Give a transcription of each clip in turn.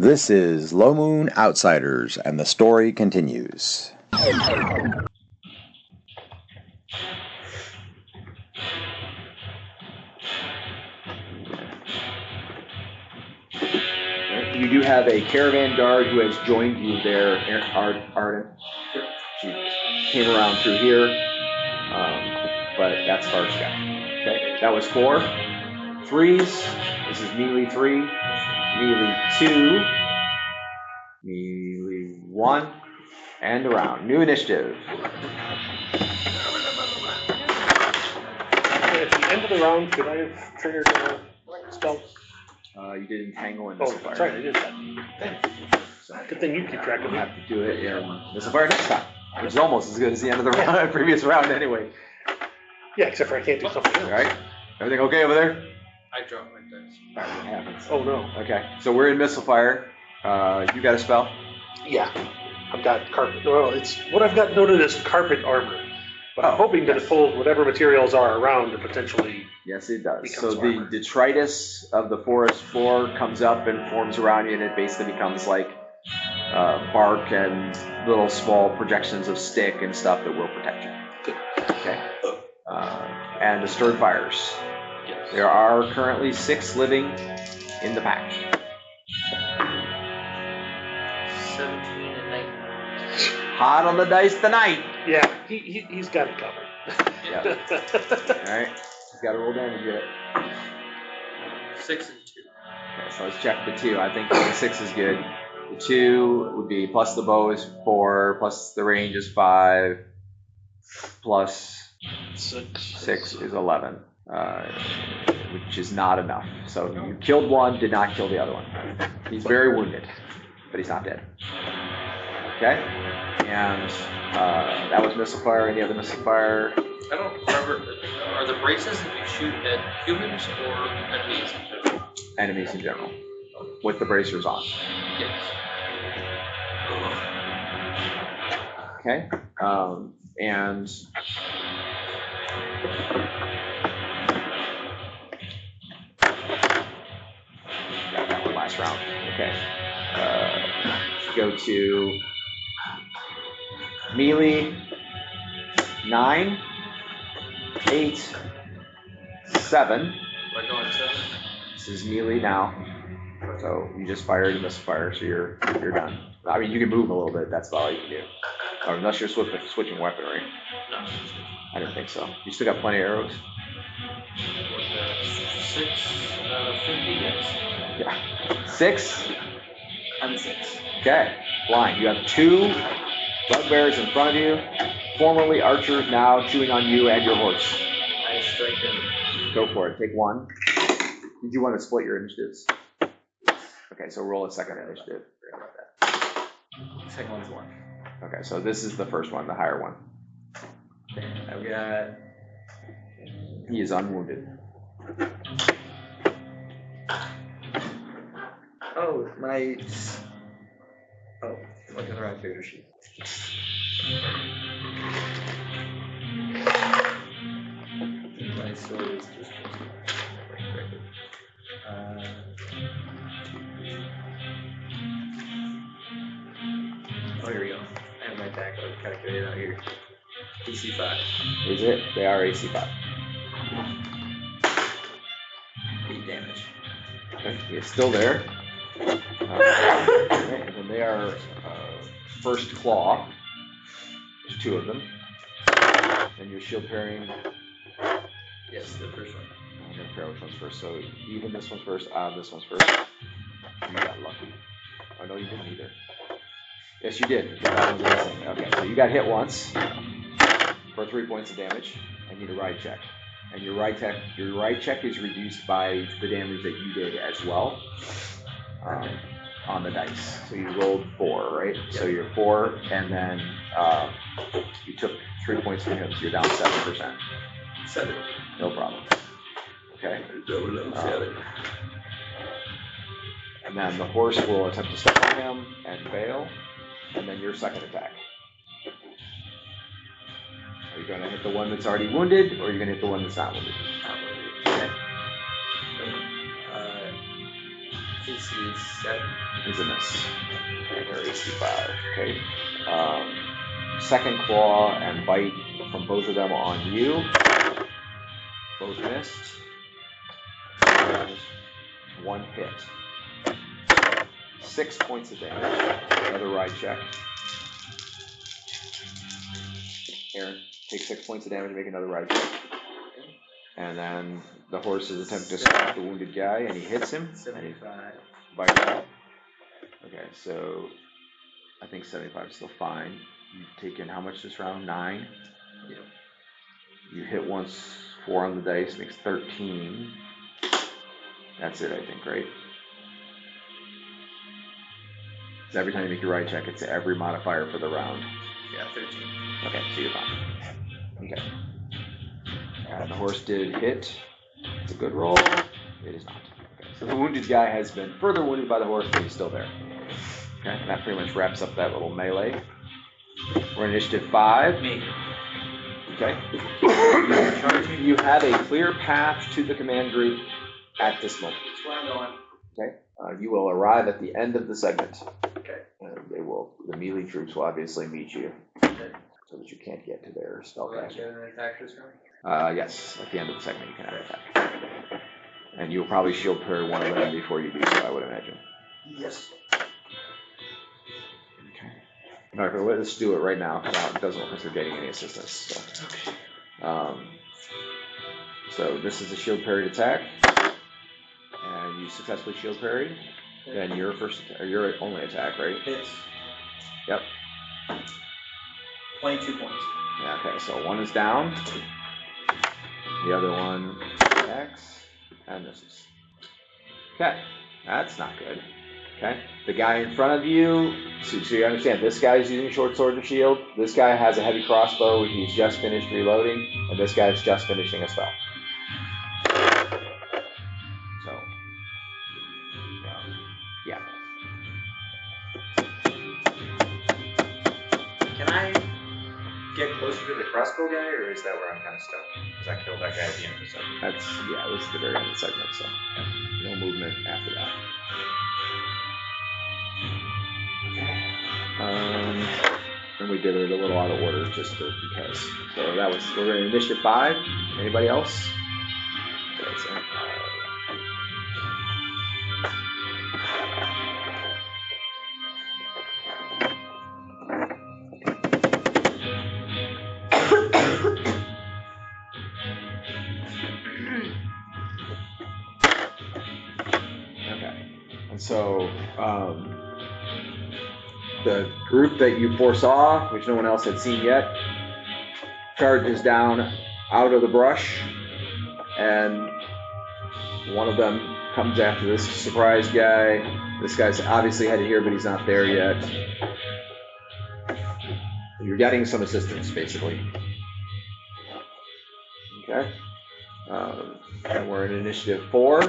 This is Low Moon Outsiders, and the story continues. You do have a caravan guard who has joined you there, Arden. She came around through here, but that's first guy. Okay, that was 4. 3s. This is melee 3, melee 2, melee 1, and around. New initiative. At the end of the round, could I have triggered a spell? You did entangle in Oh, missile fire. that's right, I did that. So Good thing you keep track of you'll it. have to do it in missile fire next time, which is almost as good as the end of the round, previous round anyway. Yeah, except for I can't do something else. All right, everything okay over there? I dropped my dice. All right, what happens? Oh no. Okay, so we're in missile fire. You got a spell? Yeah, I've got carpet. Well, it's what I've got noted as carpet armor. But I'm hoping that it pulls whatever materials are around to potentially. Yes, it does. Becomes So the armor. detritus of the forest floor comes up and forms around you, and it basically becomes like bark and little small projections of stick and stuff that will protect you. Good. Okay. And Asterd fires. Yes. There are currently 6 living in the pack. 17 and 19. Hot on the dice tonight. Yeah, he's got it covered. Yeah. All right. He's got to roll damage yet. 6 and 2. Okay, so let's check the 2. I think the 6 is good. The 2 would be plus the bow is 4, plus the range is 5, plus 6 is 11, which is not enough. So you killed one, did not kill the other one. He's very wounded, but he's not dead. Okay? And that was missile fire. Any other missile fire? I don't remember. Are the braces that you shoot at humans or enemies in general? Enemies in general, with the bracers on. Yes. Okay? And got that one last round. Okay. Go to melee 9, 8, 7. Am I going 7? This is melee now. So you just fired a missile fire, so you're done. I mean, you can move a little bit. That's about all you can do, unless you're switching weaponry. No. I didn't think so. You still got plenty of arrows. 6 out of 50, yes. Yeah. 6. I'm 6. Okay. Blind. You have 2 bugbears in front of you. Formerly archers, now chewing on you and your horse. I strike him. Go for it. Take 1. Did you want to split your initiatives? Okay, so roll a second initiative. Forgot about that. Second one's 1. Okay, so this is the first one, the higher one. Okay, I've got. He is unwounded. Oh, my. Oh, I'm looking at the wrong figure sheet. My sword is just. Oh, here we go. I have my attack calculated out here. DC 5. Is it? They are AC 5. 8 damage. Okay, he's still there. Okay, and then they are first claw. There's 2 of them. And your shield parrying. Yes, the first one. I'm gonna pair which one's first. So even this one's first, this one's first. You got lucky. Oh no, you didn't either. Yes, you did. That one's missing. Okay, so you got hit once for 3 points of damage. I need a ride check. And your ride check is reduced by the damage that you did as well on the dice. So you rolled 4, right? Yep. So you're 4, and then you took 3 points from him, so you're down 7%. 7. No problem. Okay. And then the horse will attempt to step on him and fail, and then your second attack. Are you going to hit the one that's already wounded, or are you going to hit the one that's not wounded? Not wounded. Okay. DC 7. Is a miss. Okay, or AC 5. Okay. Second claw and bite from both of them on you. Both missed. And 1 hit. 6 points of damage. Another ride check. Aaron, take 6 points of damage and make another ride check. And then the horse is attempting to stop the wounded guy, and he hits him. 75. By that. Okay, so I think 75 is still fine. You've taken how much this round? 9? Yep. You hit once, 4 on the dice, makes 13. That's it, I think, right? So every time you make your ride check, it's every modifier for the round. Yeah, 13. Okay, so you're fine. Okay. And the horse did hit. It's a good roll. It is not. Okay, so the wounded guy has been further wounded by the horse, but he's still there. Okay, and that pretty much wraps up that little melee. We're in initiative 5. Me. Okay. You have a clear path to the command group at this moment. That's where I'm going. Okay. You will arrive at the end of the segment. Okay. And the melee troops will obviously meet you, Okay. so that you can't get to their Will I spellcaster. get an attack this round? Yes, at the end of the segment you can have an attack. And you'll probably shield parry one of them before you do so, I would imagine. Yes. Okay. All right, but let's do it right now. It doesn't look like they're getting any assistance. So. Okay. So this is a shield parried attack, and you successfully shield parried. Then your your only attack, right? Hits. Yep. 22 points. Yeah, okay, so one is down. The other one attacks and misses. Okay, that's not good. Okay, the guy in front of you, so you understand, this guy's using short sword to shield. This guy has a heavy crossbow, he's just finished reloading, and this guy's just finishing a spell. So, yeah. Can I get closer to the crossbow guy, or is that where I'm kind of stuck? Because I killed that guy at the end of the segment. This is the very end of the segment, so no movement after that. Okay. And we did it a little out of order just because. So we're in initiative 5. Anybody else? Okay, so, okay. And so, the group that you foresaw, which no one else had seen yet, charges down out of the brush, and one of them comes after this surprise guy. This guy's obviously headed here, but he's not there yet. You're getting some assistance, basically. Okay. And we're in initiative 4.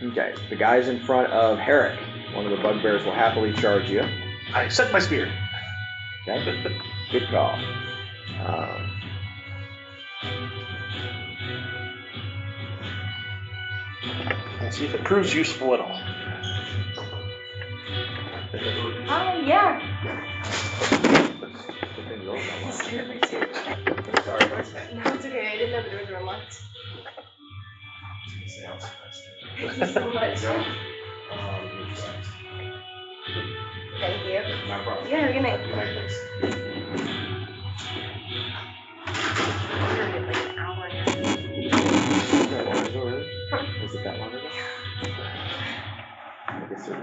Okay, the guys in front of Herrick, one of the bugbears, will happily charge you. I set my spear. Okay, good call. Let's see if it proves useful at all. Yeah. Good thing you rolled that one. Scared me too. Sorry. No, it's okay. I didn't know the doors were unlocked. Thank you so much. Thank you. No problem. Yeah, good night. Good night, thanks. I'm gonna get like an hour here. Is that long ago, really? Was it that long ago? I guess it is.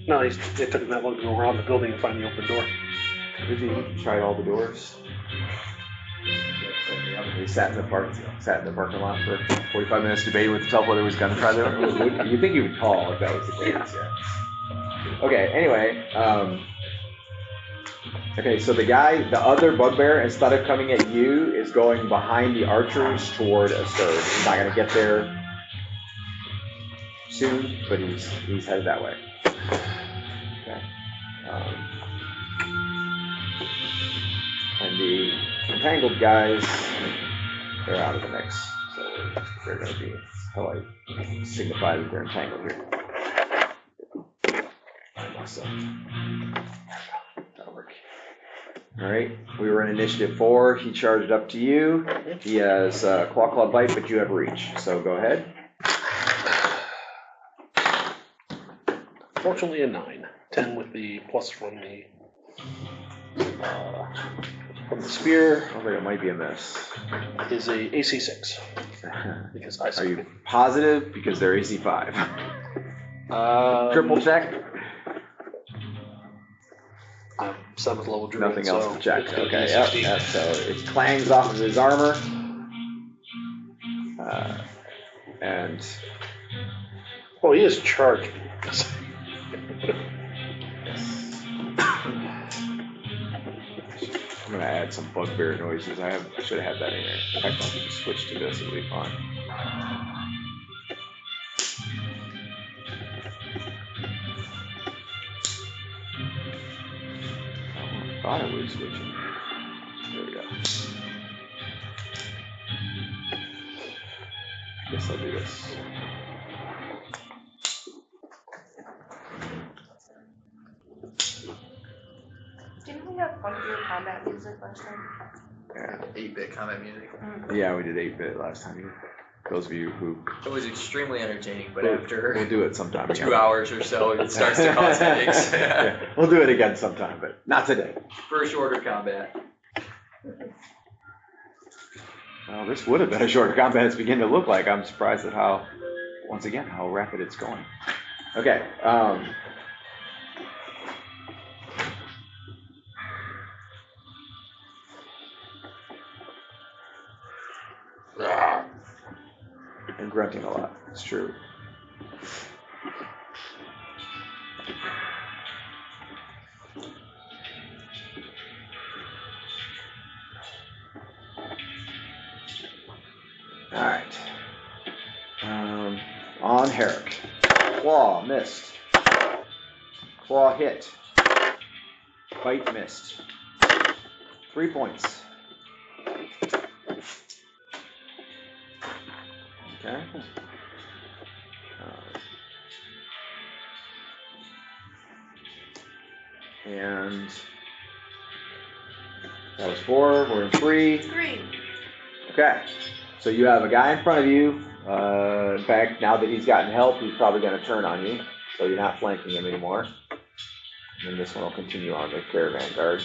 No, it took him that long to go around the building and find the open door. Did he try all the doors? He sat in the parking lot for 45 minutes debating with himself whether he was going to try them. You think he would call if that was the case, yeah. Okay, anyway, okay, so the other bugbear, instead of coming at you, is going behind the archers toward Asterd. He's not going to get there soon, but he's headed that way. Okay. And the entangled guys, they're out of the mix. So they're going to be how I signify that they're entangled here. So, that'll work. All right, we were in initiative 4. He charged up to you. He has claw claw bite, but you have reach. So go ahead. Fortunately, a 9. 10 with the plus from the spear. I think it might be a miss. Is a AC 6. Because I Are you positive? Because they're AC 5. Triple check. 7th level druid. Nothing else to check. It's gonna be Okay, 16. yep. So it clangs off of his armor. And Oh, he is charged. I'm gonna add some bugbear noises. I should have had that in there. In fact, I'll just switch to this. It'll be fine. I thought it was switching. There we go. I guess I'll do this. Didn't we have funkier combat music last time? Yeah. 8-bit combat music. Yeah, we did 8-bit last time. Those of you who It was extremely entertaining, but we'll after do it sometime. 2 hours or so, it starts to cause headaches. Yeah, we'll do it again sometime, but not today. First order combat. Well, this would have been a shorter combat it's beginning to look like. I'm surprised at how, once again, how rapid it's going. Okay. And grunting a lot. It's true. All right. On Herrick. Claw missed. Claw hit. Bite missed. 3 points. Okay. And that was 4. We're in 3. 3. Okay. So you have a guy in front of you. In fact, now that he's gotten help, he's probably going to turn on you. So you're not flanking him anymore. And then this one will continue on the caravan guard.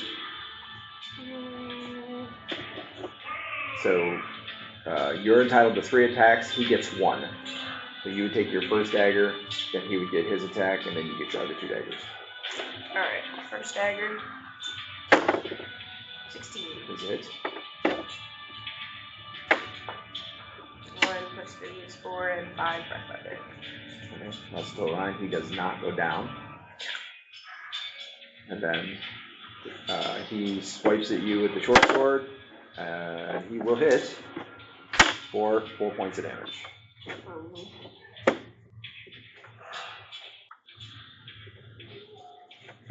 So you're entitled to 3 attacks. He gets 1. So you would take your first dagger, then he would get his attack, and then you get your other 2 daggers. Alright, first dagger. 16. Is it? 1 plus 3 is 4, and 5 for feather. Okay, that's still line. He does not go down. And then he swipes at you with the short sword, and he will hit for 4 points of damage.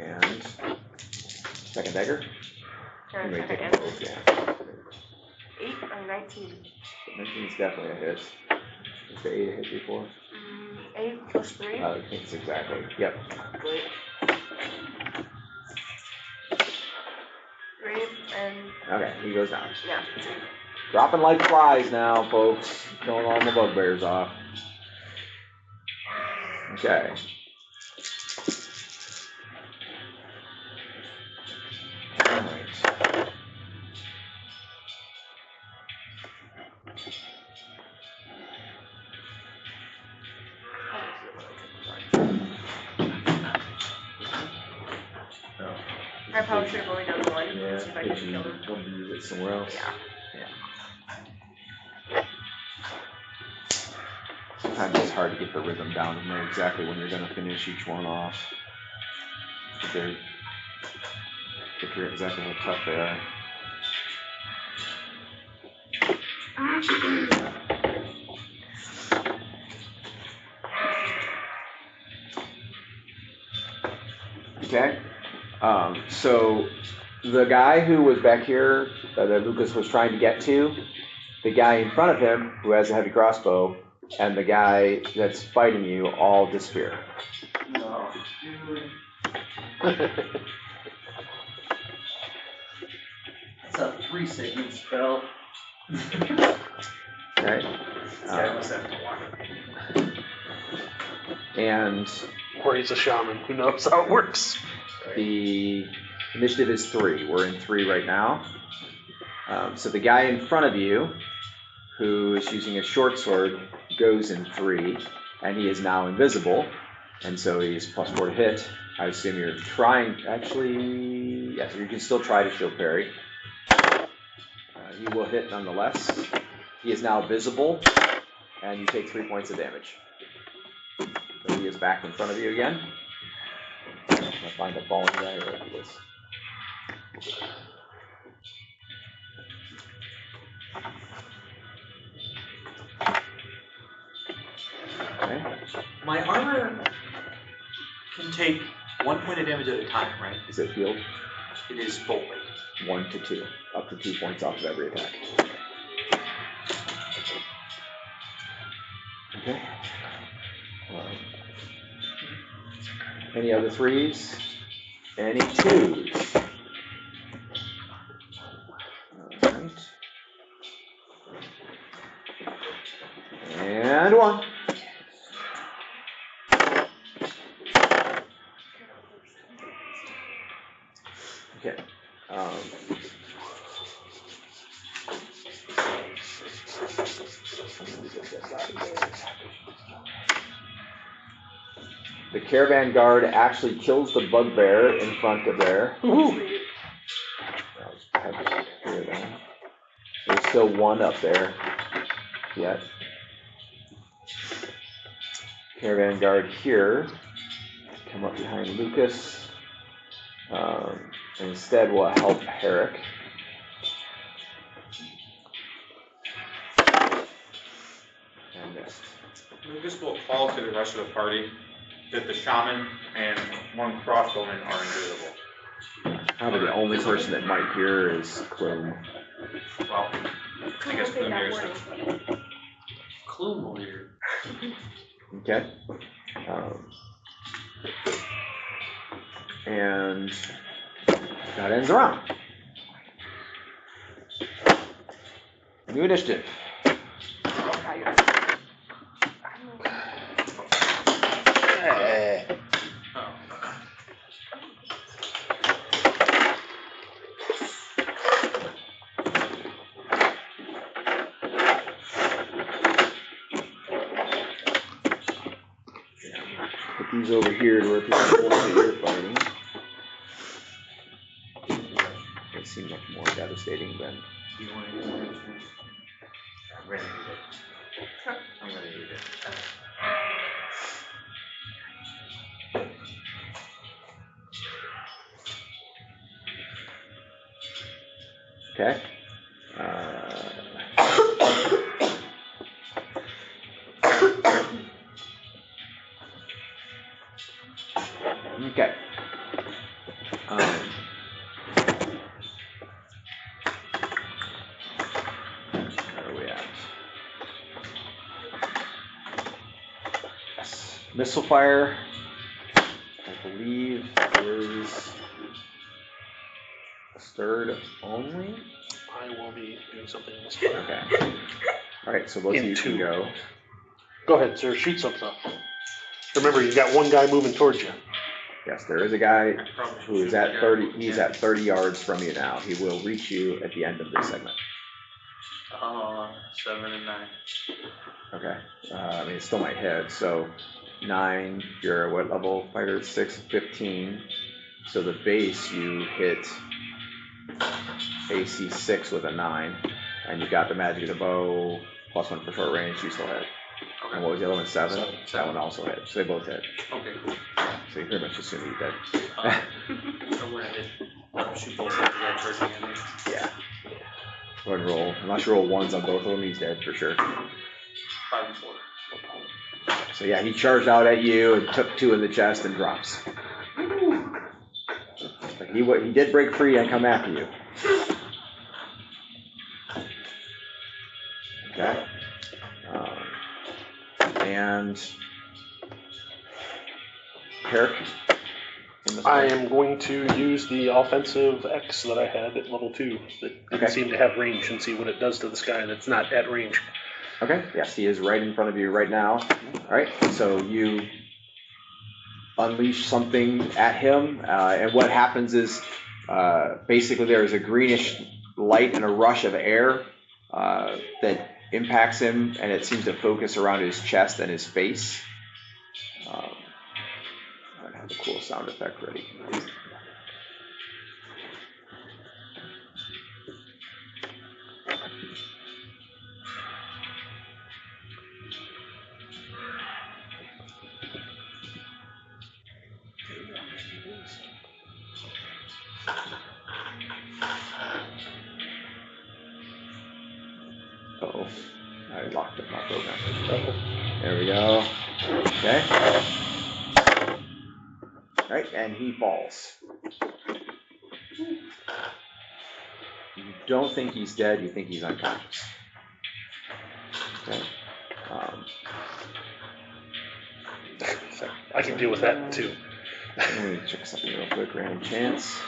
And second dagger. You may take them both, yeah. 8 or 19? 19 is definitely a hit. Is the 8 a hit before? 8 plus 3? I think it's exactly. Yep. Great. Great, and Okay, he goes down. yeah. Dropping like flies now, folks. Killing all the bugbears off. Okay. Alright. I probably should have only done 1. Yeah, See if I if can you kill him. want to use it somewhere else. Yeah. Sometimes it's hard to get the rhythm down and know exactly when you're going to finish each one off. They figure exactly how tough they are. Okay. So The guy who was back here that Lucas was trying to get to, the guy in front of him who has a heavy crossbow, and the guy that's fighting you all disappear. No. It's a 3-segment spell. Right? And Or he's a shaman. Who knows how it works? the initiative is 3. We're in 3 right now. So the guy in front of you, who is using a short sword, goes in 3, and he is now invisible, and so he's +4 to hit. I assume you're trying, actually, yes, you can still try to shield parry. He will hit nonetheless. He is now visible, and you take 3 points of damage. So he is back in front of you again. I'm going to find a fallen guy where he is. Okay. My armor can take 1 point of damage at a time, right? Is it healed? It is full weight. 1 to 2. Up to 2 points off of every attack. Okay. Any other 3s? Any 2s? Alright. And 1. Okay. The caravan guard actually kills the bugbear in front of there. There's still 1 up there yet. Caravan guard here. Come up behind Lucas. And instead we'll help Herrick. And missed. Lucas will call to the rest of the party that the shaman and 1 crossbowman are invisible. Probably the only person that might hear is Clume. Well, I guess Take Clume that hears warning. it. Clume will hear. Okay. And that ends the round. New initiative. Hey. Put these over here to represent the ones that you're fighting. They seem like more devastating than. Do you want to use it? I'm going to use it. I'm going to use it. Okay. Okay. Where are we at? Yes. Missile fire, I believe, is Asterd only. I will be doing something else. Okay. All right, so both of you can go. Go ahead, sir. Shoot some stuff. Remember, you've got 1 guy moving towards you. Yes, there is a guy Probably who is should at shoot 30. the He's guy. at 30 yards from you now. He will reach you at the end of this segment. 7 and 9. Okay. I mean, it still might hit. So 9. You're what level fighter? 6, 15. So the base you hit AC 6 with a 9, and you got the magic of the bow +1 for short range. You still hit. And what was the other one? 7? That one also hit. So they both hit. Okay. So you pretty much assume you did. So when I did shoot both sides of that charging at me. Yeah. Go ahead and roll. Unless you roll 1s on both of them, he's dead for sure. 5 and 4. So yeah, he charged out at you and took 2 in the chest and drops. Like He did break free and come after you. Okay. And Herrick. I am going to use the offensive X that I had at level 2 that didn't seem to have range and see what it does to this guy that's not at range. Okay, yes, he is right in front of you right now. All right, so you unleash something at him, and what happens is basically there is a greenish light and a rush of air that impacts him, and it seems to focus around his chest and his face. I have a cool sound effect ready. Uh-oh, I locked up my program. There we go. Okay. All right, and he falls. You don't think he's dead, you think he's unconscious. Okay. I can deal with that too. Let me check something real quick. Random chance.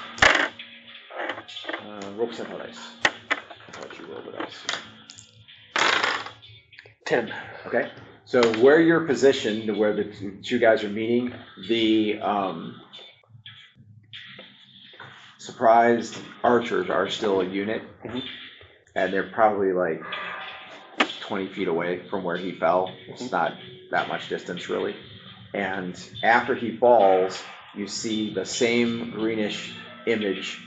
Roll percentile dice. I'll let you roll the dice. 10. Okay. So where you're positioned, where the two guys are meeting, the surprised archers are still a unit, and they're probably like 20 feet away from where he fell. It's not that much distance really. And after he falls, you see the same greenish image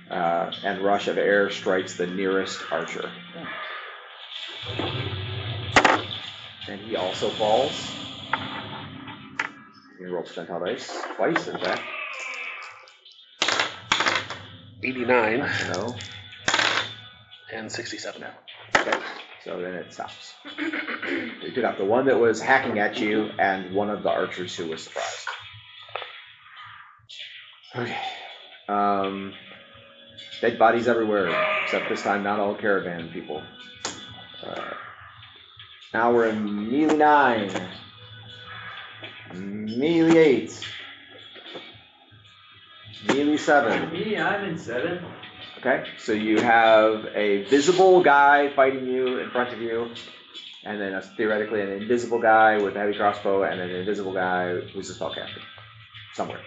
and rush of air strikes the nearest archer. And he also falls. You can roll percentile dice twice, in fact. 89 No. and 67. Okay. So then it stops. You took out the one that was hacking at you and one of the archers who was surprised. Okay. Dead bodies everywhere, except this time not all caravan people. Now we're in melee 9. Melee 8. Melee 7. Me, I'm in 7. Okay, so you have a visible guy fighting you in front of you, and then theoretically an invisible guy with a heavy crossbow, and then an invisible guy who's a spellcaster somewhere.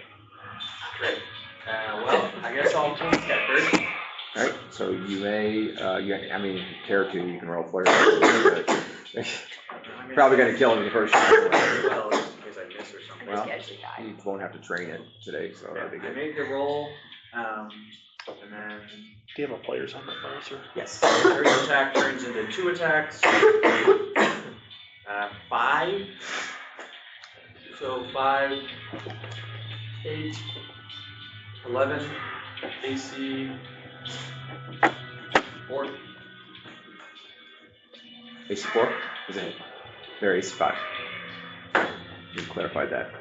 Great. Well, I guess I'll take that first. All right, so you may, if you care to, you can roll flare. Probably going to kill him in the first shot. Well, just in case I miss or something. Well, you won't have to train it today, so that'll be I good. made the roll, and then Do you have a player's on that mouse, or? Yes. first attack turns into 2 attacks. 5. So 5, 8, 11, AC 4. AC 4? Is it? They're AC 5. You clarified that.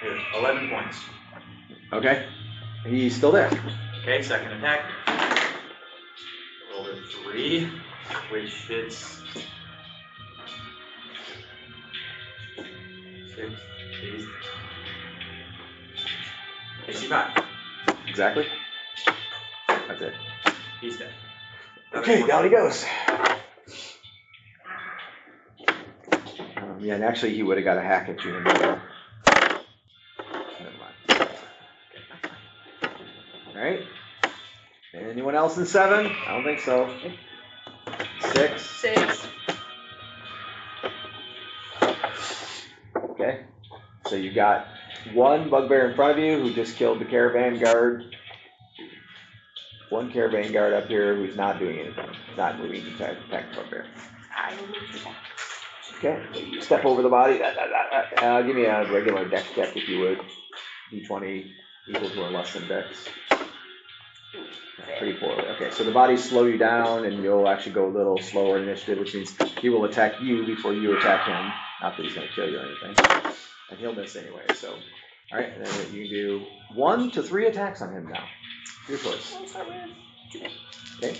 Here, 11 points. Okay. He's still there. Okay, second attack. Rolled a 3, which hits 6, 8, AC 5. Exactly. That's it. He's dead. Okay, down he goes. Yeah, and actually he would have got a hack at you in the middle. Never mind. Alright. Anyone else in 7? I don't think so. 6. 6. Okay. So you got one bugbear in front of you who just killed the caravan guard. One caravan guard up here who's not doing anything. Not moving to attack the bugbear. I will move to that. Okay, you step over the body. Give me a regular dex check if you would. D20 equal to or less than dex. Pretty poorly. Okay, so the bodies slow you down and you'll actually go a little slower in initiative, which means he will attack you before you attack him. Not that he's going to kill you or anything. And he'll miss anyway, so All right, and then you can do 1 to 3 attacks on him now. Your choice. I'll start with 2. Okay.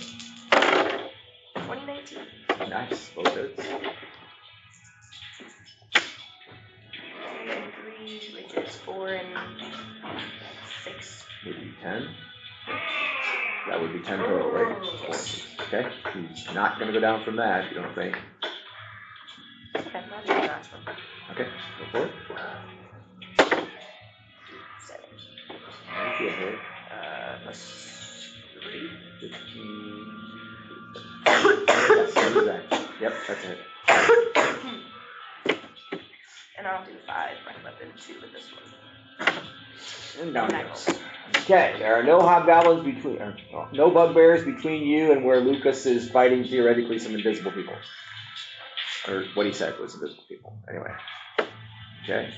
2019. Nice. Both hits. And 3, which is 4 and 6. Would be 10. That would be 10 total, right? Okay. He's not going to go down from that, you don't think? Okay, I'll do the last one. Okay. Go for it. 7. Alright, you hit. Plus 3. 15. Yes, exactly. Yep, that's it. And I'll do 5 breath weapon 2 with this one. And down goes. Okay, there are no hobgoblins between, no bugbears between you and where Lucas is fighting theoretically some invisible people. Or what he said was invisible people. Anyway. Okay.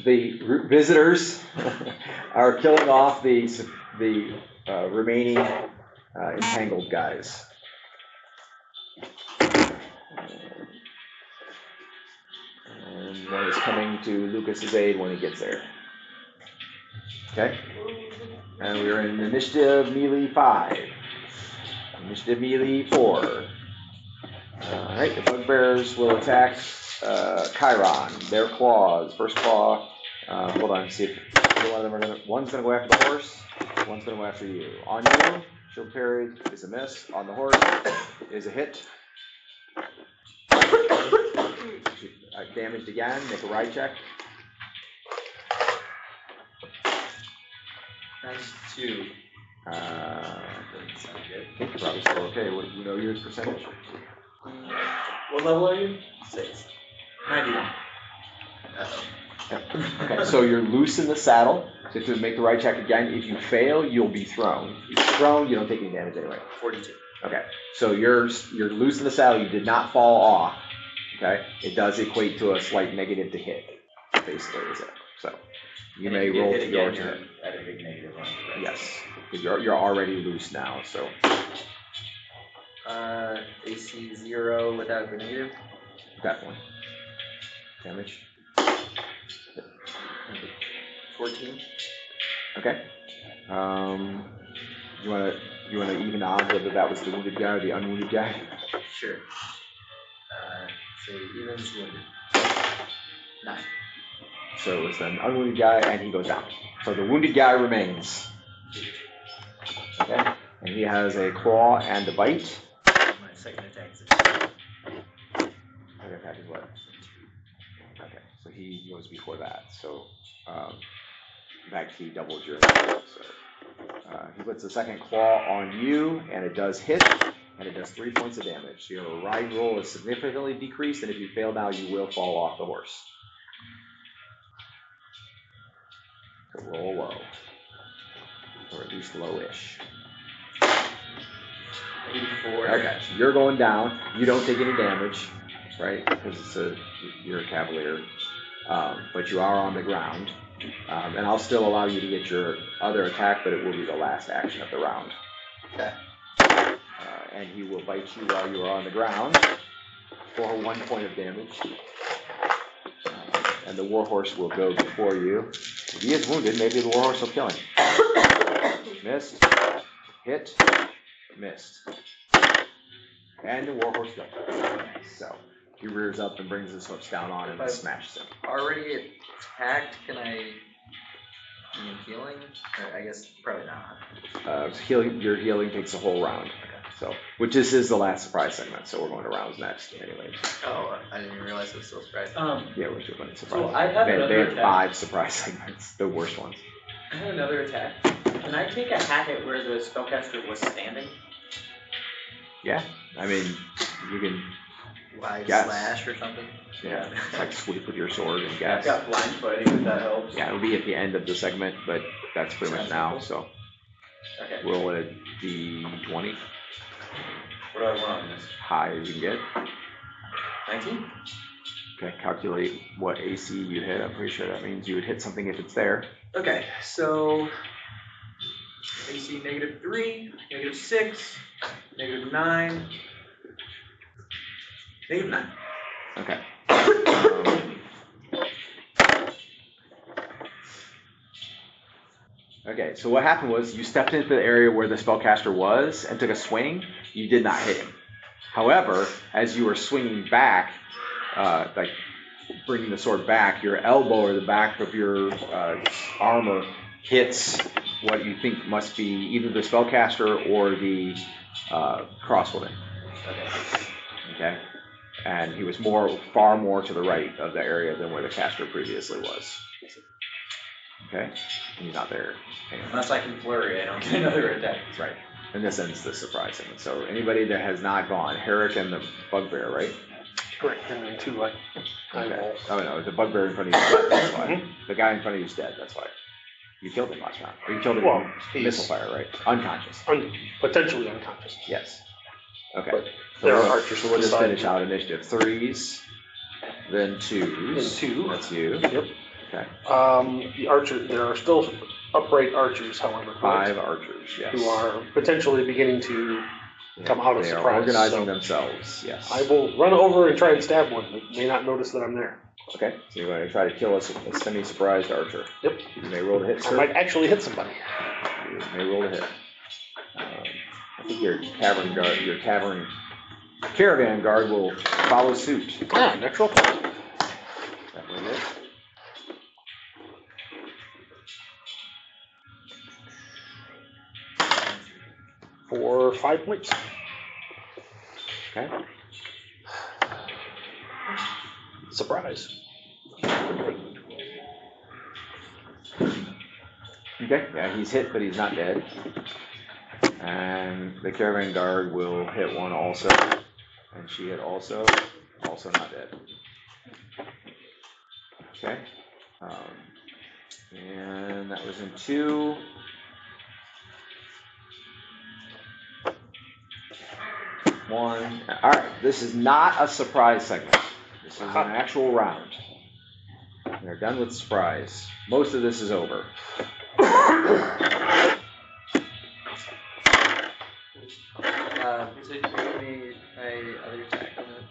The visitors are killing off the remaining entangled guys. And one is coming to Lucas's aid when he gets there. Okay? And we're in initiative melee 5. Initiative melee 4. Alright, the bugbears will attack Chiron. Their claws. First claw. Hold on, see if one of them are gonna. One's gonna go after the horse. One's gonna go after you. On you, shield parry is a miss. On the horse is a hit. Damaged again. Make a ride check. Nice 2. Doesn't sound good. I think you're probably still okay. What do you know your percentage? What level are you? 6. 91. Okay, so you're loose in the saddle. So if you make the right check again, if you fail, you'll be thrown. If you're thrown, you don't take any damage anyway. 42. Okay, so you're loose in the saddle. You did not fall off. Okay, it does equate to a slight negative to hit. Basically, is it? So you may roll to your hit. At a big negative on it. Yes, because you're already loose now. So AC 0 without the negative. definitely damage. 14. Okay. You wanna even odds whether that was the wounded guy or the unwounded guy? Sure. So even's wounded. 9. So it's an unwounded guy and he goes down. So the wounded guy remains. Okay. And he has a claw and a bite. My second attack is a 2. Second attack is what? Okay. So he goes before that. So in fact he doubles your attack. So he puts the second claw on you and it does hit. And it does 3 points of damage. So your ride roll is significantly decreased, and if you fail now, you will fall off the horse. So roll low. Or at least low-ish. 84. Okay, so you're going down. You don't take any damage, right? Because you're a cavalier. But you are on the ground. And I'll still allow you to get your other attack, but it will be the last action of the round. Okay. And he will bite you while you are on the ground for 1 point of damage. And the warhorse will go before you. If he is wounded, maybe the warhorse will kill him. Missed. Hit. Missed. And the warhorse goes. So he rears up and brings his hooves down on him and smashes him. Already attacked, can I use healing? Or I guess probably not. Your healing takes a whole round. So, which this is the last surprise segment, so we're going to rounds next, anyways. Oh, I didn't even realize it was still surprise. Yeah, we're still going to surprise. So I have another they had attack. 5 surprise segments, the worst ones. I have another attack. Can I take a hack at where the spellcaster was standing? Yeah, I mean, you can, Wide Yes. slash or something? yeah, like sweep with your sword and I've guess. got blind fighting, if that helps. Yeah, it'll be at the end of the segment, but that's pretty much now, so Okay. roll a d20, What do I want on this? high as you can get. 19? Okay, calculate what AC you hit. I'm pretty sure that means you would hit something if it's there. Okay, so AC -3, -6, -9, -9. Okay. Okay, so what happened was you stepped into the area where the spellcaster was and took a swing. You did not hit him. However, as you were swinging back, like bringing the sword back, your elbow or the back of your armor hits what you think must be either the spellcaster or the crossbowman. Okay, and he was far more to the right of the area than where the caster previously was. Okay, and he's not there. Unless I can flurry, I don't get another attack. Right. And this ends the surprise segment. So anybody that has not gone, Herrick and the Bugbear, right? Correct. And then 2 like Okay. Oh no, the Bugbear in front of you. That's why. The guy in front of you is dead. That's why. You killed him last round. Or you killed him with missile fire, right? Unconscious. Potentially unconscious. Yes. Okay. But So there are archers. So we'll just finish out initiative. 3s, then 2s. Then 2. That's you. Yep. Okay. The archer. There are still upright archers, however. 5 archers. Yes. Who are potentially beginning to come out of they surprise. Are organizing themselves. Yes. I will run over and try and stab one. They may not notice that I'm there. Okay. So you're going to try to kill a semi-surprised archer. Yep. You may roll to hit, I sir. might actually hit somebody. You may roll to hit. I think your caravan guard will follow suit. Natural. That will hit. For 5 points. Okay. Surprise. Okay. Yeah, he's hit, but he's not dead. And the caravan guard will hit one also. And she hit also not dead. Okay. And that was in 2. One. All right. This is not a surprise segment. This is an actual round. They're done with surprise. Most of this is over. So you gave me my other attack on it?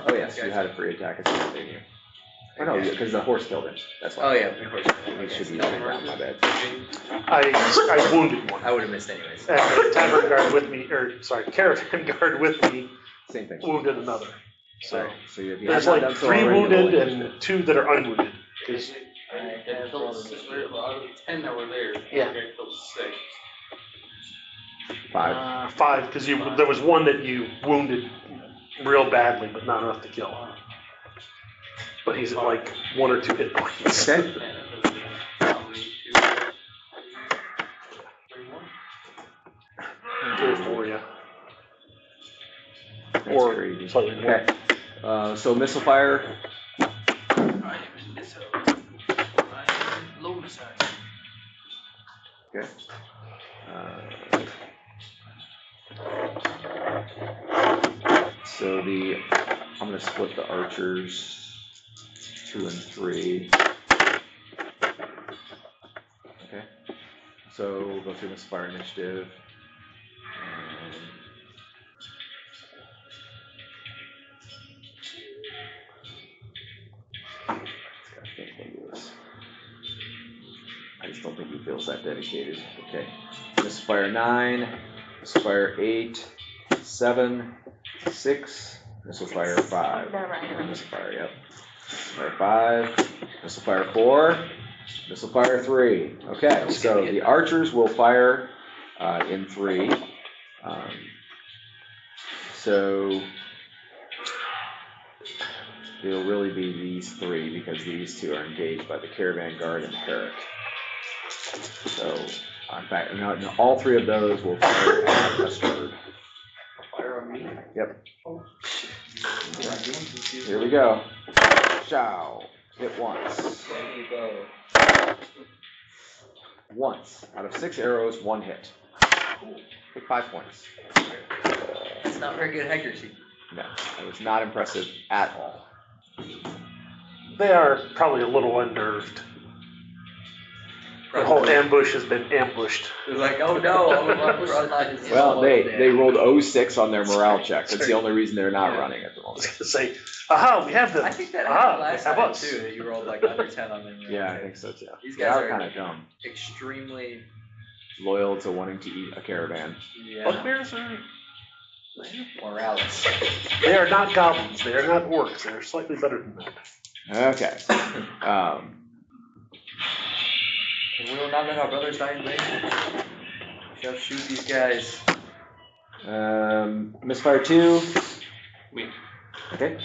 Oh yes, you had a free attack at the end, didn't you? Oh no, because the horse killed him. That's why. Oh yeah, of course. He should be on the ground. My bad. I wounded one. I would have missed anyways. And the tavern guard with me, caravan guard with me Same thing. wounded another. So Right. So you there's have not like done so 3 already, wounded rolling and 2 that are unwounded. I killed 6. Out of the 10 that were there, Yeah. I killed 6. 5. 5, because there was one that you wounded real badly, but not enough to kill. But he's at like 1 or 2 hit points. Okay. Probably 2, 3 more. 2 or 4, yeah. That's Or crazy. slightly more. Okay. So missile fire. Okay. So I'm going to split the archers 2 and 3. Okay. So we'll go through missile fire initiative. I just don't think he feels that dedicated. Okay. Misfire 9, misfire 8, 7, 6, misfire 5. Misfire, yep. Misfire 5, misfire 4, misfire 3. Okay, so the archers will fire in 3. So it'll really be these 3 because these 2 are engaged by the caravan guard and Herrick. So, in fact, no, all 3 of those will fire at Asterd. Fire on me? Yep. Here we go. Chow. Hit once. Once. Out of 6 arrows, 1 hit. Take 5 points. That's not very good accuracy. No, it was not impressive at all. They are probably a little unnerved. The whole ambush has been ambushed. They're like, oh no, all the front line is Well, they dead. rolled 06 on their morale check. That's the only reason they're not running at the I was moment. gonna say, aha, we have them. I think that Aha, happened they last have time us. too, that you rolled like under 10 on them. Yeah, I think so too. These They guys are are kind of dumb. extremely, Loyal to wanting to eat a caravan. yeah, Bugbears are. morales. They are not goblins. They are not orcs. They're slightly better than that. Okay. We will not let our brothers die in vain. We shall shoot these guys. Misfire 2. Me. Okay.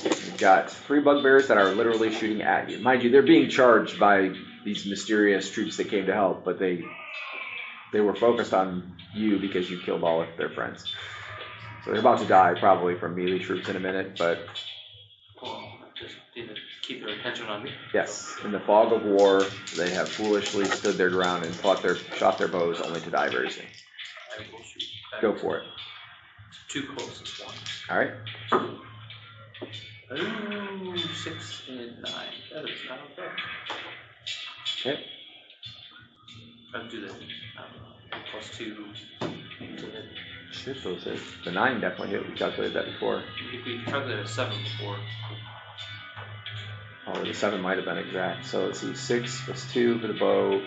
You've got 3 bugbears that are literally shooting at you. Mind you, they're being charged by these mysterious troops that came to help, but they were focused on you because you killed all of their friends. So they're about to die probably from melee troops in a minute, but Just need to keep their attention on me. yes, in the fog of war, they have foolishly stood their ground and shot their bows only to die very soon. I will shoot back. Go for it. Too close is one. All right. Oh, 6 and 9. That is not okay. Okay. I'll do that. +2 to hit. Shit, those hit. The 9 definitely hit. We calculated that before. We calculated a 7 before. Oh, the 7 might have been exact. So let's see, 6 plus 2 for the bow,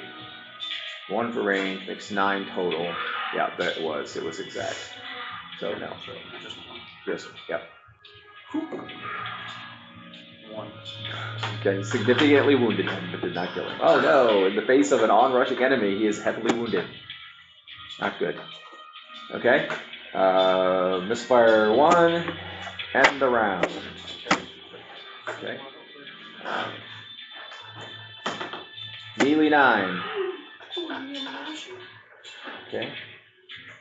1 for range, makes 9 total. Yeah, that was. It was exact. So no. So just one. Just, yep. 1. Okay, significantly wounded him, but did not kill him. Oh no, in the face of an onrushing enemy, he is heavily wounded. Not good. Okay. Misfire 1, end the round. Okay. Melee 9. Okay.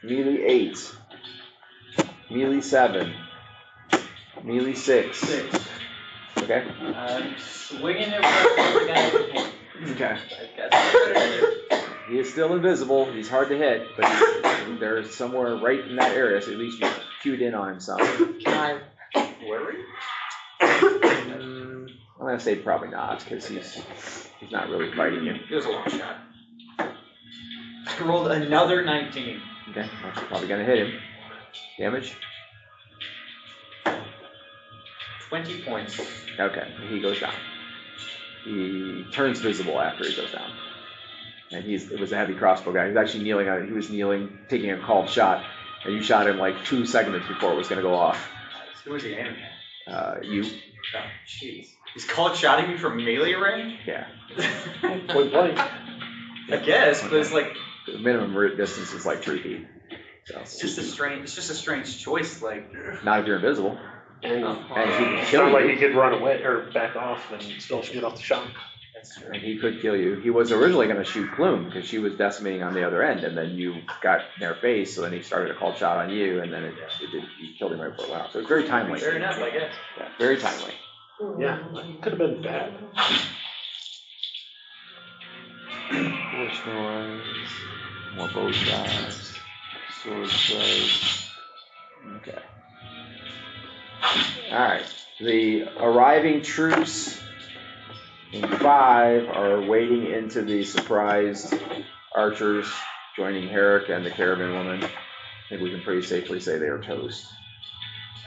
Melee 8. Melee 7. Melee 6. Okay. I'm swinging it for the guy with me. Okay. I guess. He is still invisible. He's hard to hit, but they're somewhere right in that area, so at least you cued in on him some. Can I worry? I'm gonna say probably not, because he's not really fighting you. It was a long shot. I rolled another 19. Okay, that's probably gonna hit him. Damage? 20 points. Okay, he goes down. He turns visible after he goes down. And it was a heavy crossbow guy. He was actually kneeling, he was kneeling, taking a called shot, and you shot him like 2 segments before it was gonna go off. Who was he aiming at? You. Oh, jeez. He's called shotting me from melee range? Yeah. Point blank. I guess, but it's like, The minimum distance is like 3 feet. So, it's just a strange choice, like. not if you're invisible. And And he can it's kill not like you. he could run away or back off and still get off the shot. That's true. And he could kill you. He was originally going to shoot Plume because she was decimating on the other end, and then you got in their face, so then he started a called shot on you, and then you killed him right before it went off. So it's very timely. Fair enough, I guess. Yeah, very timely. Yeah, could have been bad. Force noise, more bow shots, sword strike. Okay. Alright. The arriving troops in 5 are wading into the surprised archers, joining Herrick and the caravan woman. I think we can pretty safely say they are toast.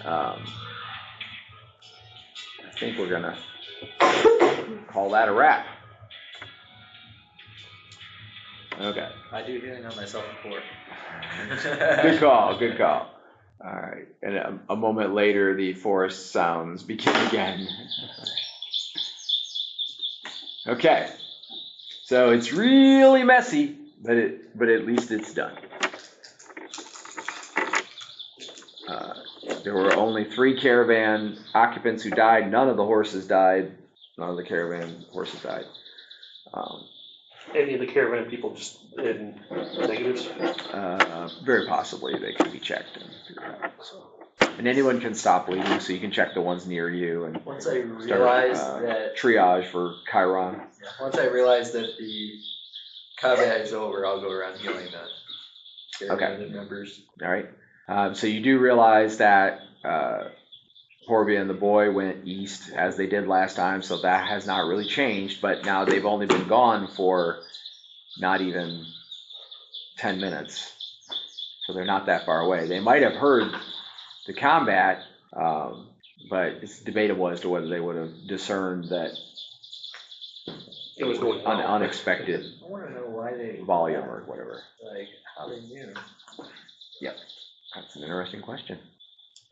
I think we're gonna call that a wrap. Okay. I do healing on myself before. Good call, good call. All right, and a moment later, the forest sounds begin again. Okay, so it's really messy, but at least it's done. There were only 3 caravan occupants who died. None of the horses died. None of the caravan horses died. Any of the caravan people just in negatives? Very possibly they could be checked and figured out. And anyone can stop bleeding, so you can check the ones near you and Once I start realized that triage for Chiron. once I realize that the combat is over, I'll go around healing the caravan members. All right. So you do realize that Horvia and the boy went east as they did last time, so that has not really changed. But now they've only been gone for not even 10 minutes. So they're not that far away. They might have heard the combat, but it's debatable as to whether they would have discerned that It was going on. unexpected I wanna know why they. volume or whatever. Like, how they knew. That's an interesting question.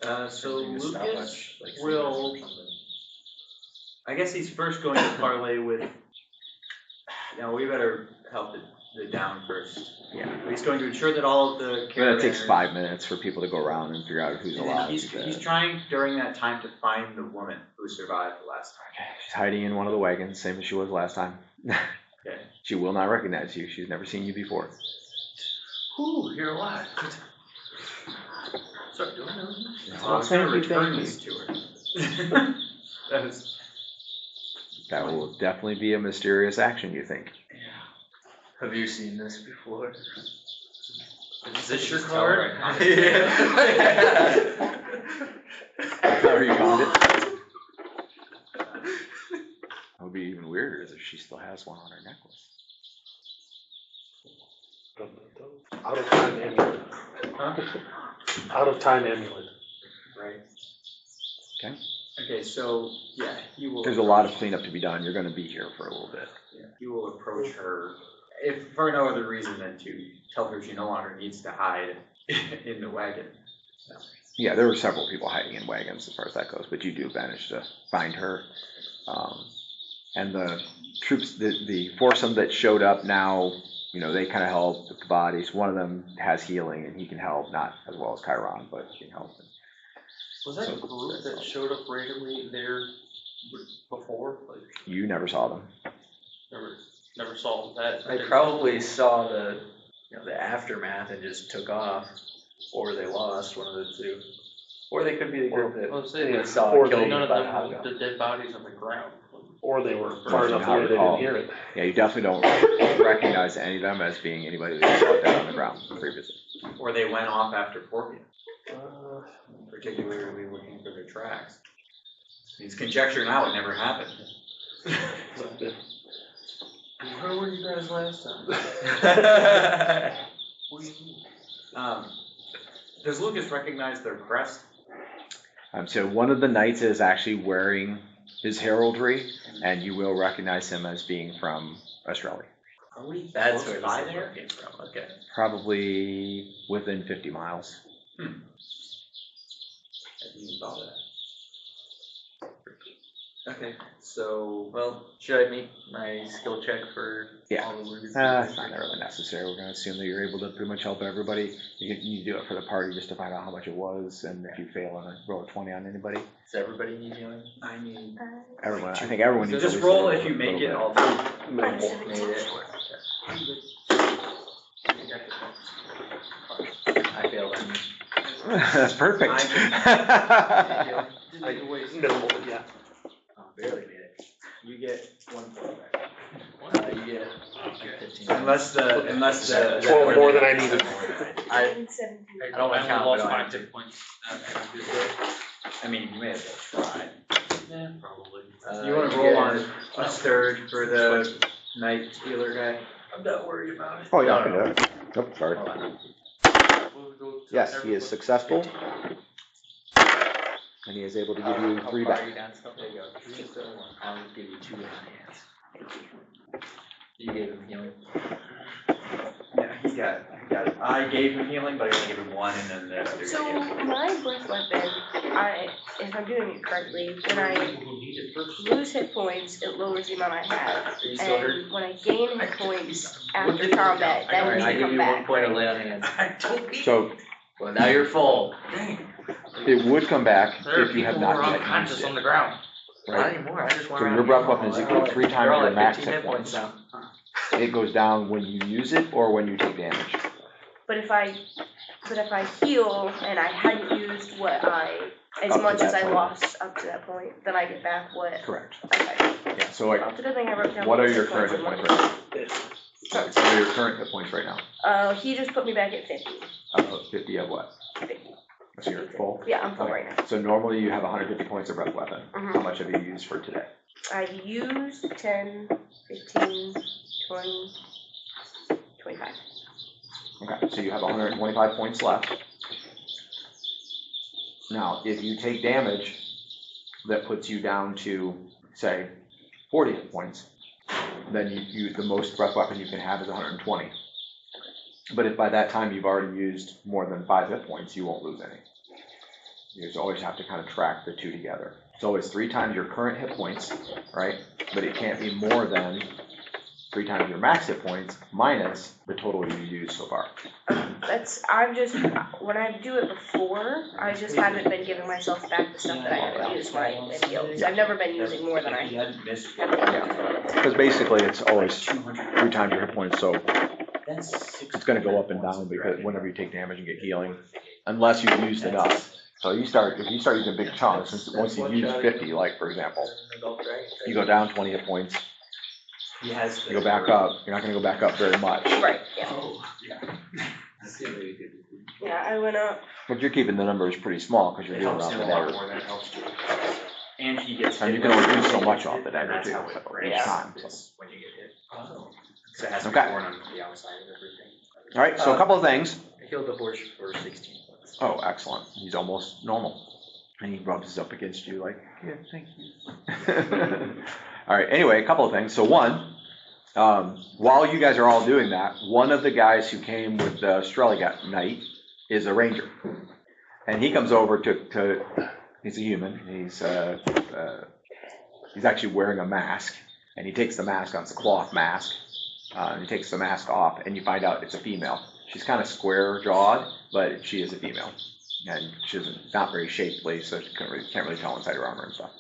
So Using a Lucas stopwatch, like, will, or something. I guess he's first going to parlay with, now we better help the down first. Yeah. He's going to ensure that all of the But it takes caravanners- 5 minutes for people to go around and figure out who's And then alive. he's trying during that time to find the woman who survived the last time. She's hiding in one of the wagons, same as she was last time. Okay. She will not recognize you. She's never seen you before. Whew, you're alive. Start doing Yeah. I was gonna Thank you, return thank this to her. That was, That will definitely be a mysterious action, you think? Have you seen this before? is this your Just card? tell her Yeah. That's how you found it? What would be even weirder is if she still has one on her necklace. Out of time amulet. Huh? Out of time amulet. Right. Okay. Okay, so, yeah, you will. There's a lot of cleanup to be done. You're going to be here for a little bit. Yeah, you will approach her, if for no other reason than to tell her she no longer needs to hide in the wagon. Yeah, there were several people hiding in wagons as far as that goes, but you do manage to find her. And the troops, the foursome that showed up now, you know, they kind of help with the bodies. One of them has healing and he can help, not as well as Chiron, but he can help. Was that a group that showed up randomly there before? Like, You never saw them. never saw that. They probably saw the, you know, the aftermath and just took off, or they lost one of the two, or they could be the group that I was saying, Yeah, saw or it killed none of by the them hot were gun. the dead bodies on the ground. Or they were far enough Not away they recall. didn't hear it. Yeah, you definitely don't recognize any of them as being anybody that you saw dead on the ground previously. Or they went off after Portia, Uh, particularly looking for their tracks. He's conjecture now it never happened. Where were you guys last time? What do you mean? Does Lucas recognize their crest? So one of the knights is actually wearing his heraldry, and you will recognize him as being from Australia. Are we That's close where by the there? signal came from, okay. Probably within 50 miles. I didn't even thought of that. Okay, so, well, should I make my skill check for Yeah. all the wounded? It's not really necessary. We're going to assume that you're able to pretty much help everybody. You do it for the party just to find out how much it was, and if you fail on a roll a 20 on anybody. Does everybody need healing? I need. Everyone, I think everyone needs Just at least roll a if you make it, little I'll bit. do. Made it. I failed on you. That's perfect. minimal, yeah. Oh, barely made it. You get 1 point back. You get like 15. Unless the. 12 more than I needed. I 17. I don't want to count, lost but I 5 have to. hit points. I mean, you may have tried. Yeah, probably. You wanna you roll get- on Asterd for the night healer guy? I'm not worried about it. Oh, yeah, I No, can no. do it. Nope, sorry. Hold on. Yes, he is successful. And he is able to give you How 3 far back. are you down? There you go. 3 is the 1. I'll give you 2 in my hands. You gave him healing. Yeah, he got it. I gave him healing, but I only gave him 1 and then the other So guy. my breath weapon, if I'm doing it correctly, when I lose hit points, it lowers the amount I have. Are you still hurt? And when I gain hit points after combat, that Alright, means I they give come you 1 back. point of lay on hands. So Well, now you're full. it would come back There are if you have people who not are yet unconscious used on it. the ground. Not Right? anymore. I just went So around your and breath beat weapon them is all. equal to 3 times They're all your at max 15 hit points. now. It goes down when you use it or when you take damage. But if I heal and I hadn't used what as Up to much as that I point. lost up to that point, then I get back what. Correct. Okay. Yeah, so like, Well, it's a good thing I wrote down. what are hit your current hit points points and right now? What are your current hit points right now? He just put me back at 50. 50 of what? So you're full? Yeah, I'm full Okay. right now. So normally you have 150 points of breath weapon. Mhm. How much have you used for today? I've used 10, 15, 20, 125. Okay, so you have 125 points left. Now, if you take damage, that puts you down to, say, 40 hit points, then the most breath weapon you can have is 120. But if by that time you've already used more than 5 hit points, you won't lose any. You just always have to kind of track the two together. It's always 3 times your current hit points, right? But it can't be more than 3 times your max hit points minus the total you used so far. When I do it before, I just haven't been giving myself back the stuff that I haven't used when I healed. So I've never been using more than I have. Because basically it's always 3 times your hit points, so it's going to go up and down because whenever you take damage and get healing, unless you've used enough. So if you start using big chunks, once you use 50, like for example, you go down 20 hit points, you go back up, you're not going to go back up very much. Right, yeah. Yeah, I went up. But you're keeping the numbers pretty small because you're doing off the dagger. And he gets And you can only do so much off the dagger too, each time. when you get hit. So it has to be Okay. born on the outside of everything. All right, so a couple of things. I healed the horse for 16 points. Oh, excellent. He's almost normal. And he rubs up against you like, yeah, thank you. All right, anyway, a couple of things. So one, while you guys are all doing that, one of the guys who came with the Streligat Knight is a ranger. And he comes over to he's a human. He's actually wearing a mask. And he takes the mask on, it's a cloth mask. And he takes the mask off, and you find out it's a female. She's kind of square-jawed, but she is a female. And she's not very shapely, so you can't really tell inside her armor and stuff.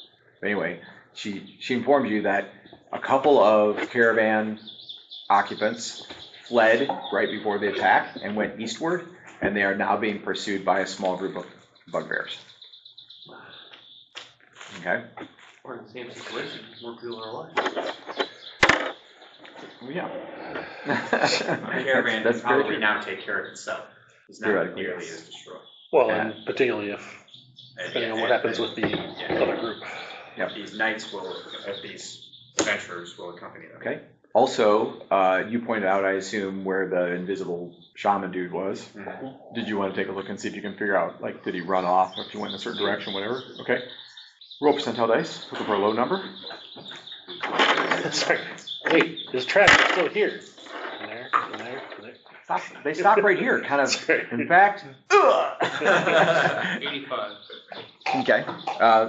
But anyway, she informs you that a couple of caravan occupants fled right before the attack and went eastward, and they are now being pursued by a small group of bugbears. Okay? We're in the same situation, more people are alive. Yeah. The caravan That's can probably now take care of itself. It's not Theoretically, nearly yes. as destroyed. Well, and particularly depending on what happens with the other group. Yep. These knights these adventurers will accompany them. Okay. Also, you pointed out, I assume, where the invisible shaman dude was. Mhm. Did you want to take a look and see if you can figure out, like, did he run off, or if he went in a certain direction, whatever? Okay. Roll percentile dice. Looking for a low number. Sorry. Wait, his tracks are still here. There. They stop right here, kind of. Sorry. In fact, 85. okay.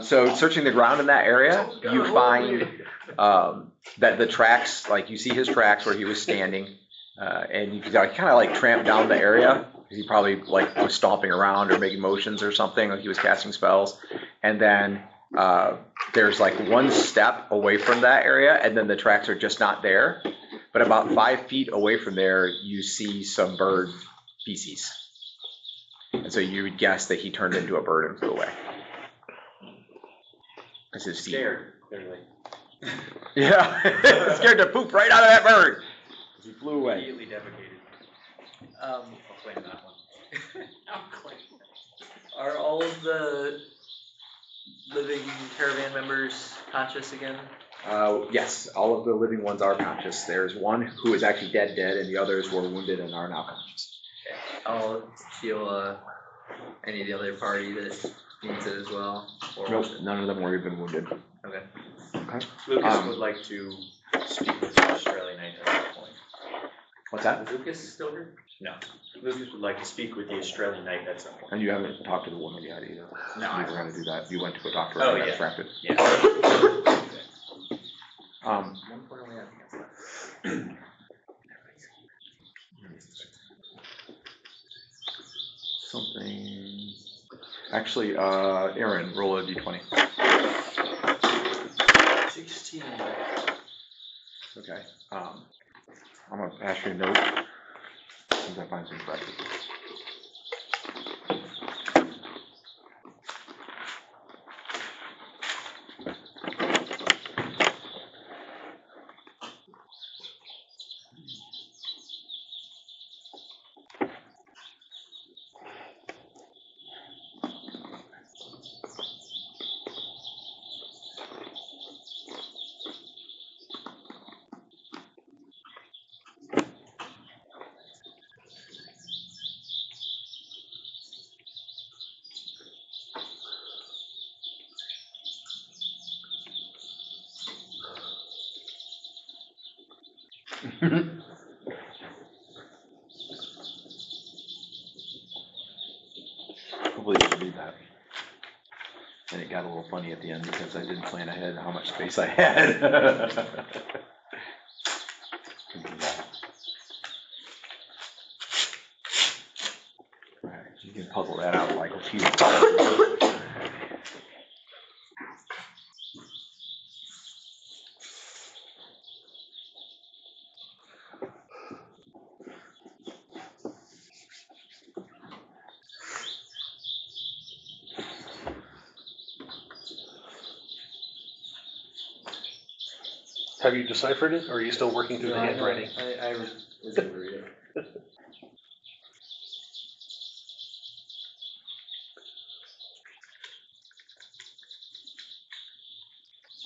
So searching the ground in that area, you find that the tracks, like you see his tracks where he was standing, and you can kind of like tramp down the area. He probably like was stomping around or making motions or something, like he was casting spells. And then there's like one step away from that area, and then the tracks are just not there. But about 5 feet away from there, you see some bird feces. And so you would guess that he turned into a bird and flew away. That's his feet. Scared, clearly. Yeah, scared to poop right out of that bird. He flew away. Immediately defecated. I'll claim that one. I'll claim that. Are all of the living caravan members conscious again? Yes, all of the living ones are conscious. There's one who is actually dead, and the others were wounded and are now conscious. I'll heal any of the other party that needs it as well. Or Nope, none of them were even wounded. Okay. Okay. Lucas would like to speak with the Australian knight at that point. What's that? Is Lucas still here? No. Lucas would like to speak with the Australian knight at some point. And you haven't talked to the woman yet either. No, You I were going to do that. You went to go talk to her Oh, and got yeah. distracted. Yeah. 1 point only have. Something. Actually, Aaron, roll a d20. 16. Okay. I'm gonna pass you a note as soon as I find some practice. Hopefully you can read that. And it got a little funny at the end because I didn't plan ahead how much space I had. Alright, you can puzzle that out like a few. Have you deciphered it, or are you still working through the handwriting? I was able to read it.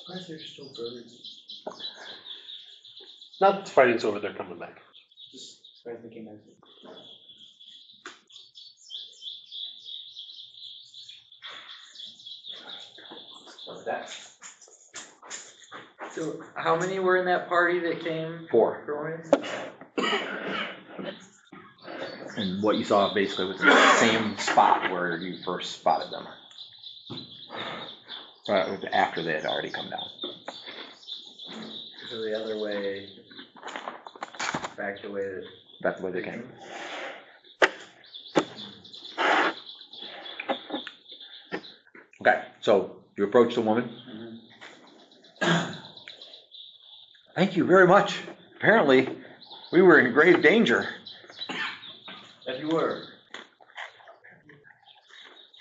Why is there still birds? Not the fighting's over, they're coming back. Just surprised they came back. What's that? So, how many were in that party that came? 4. Growing? And what you saw basically was the same spot where you first spotted them. After they had already come down. So the other way, back the way that... That's the way they came. Okay, so you approach the woman. Thank you very much. Apparently, we were in grave danger. That you were.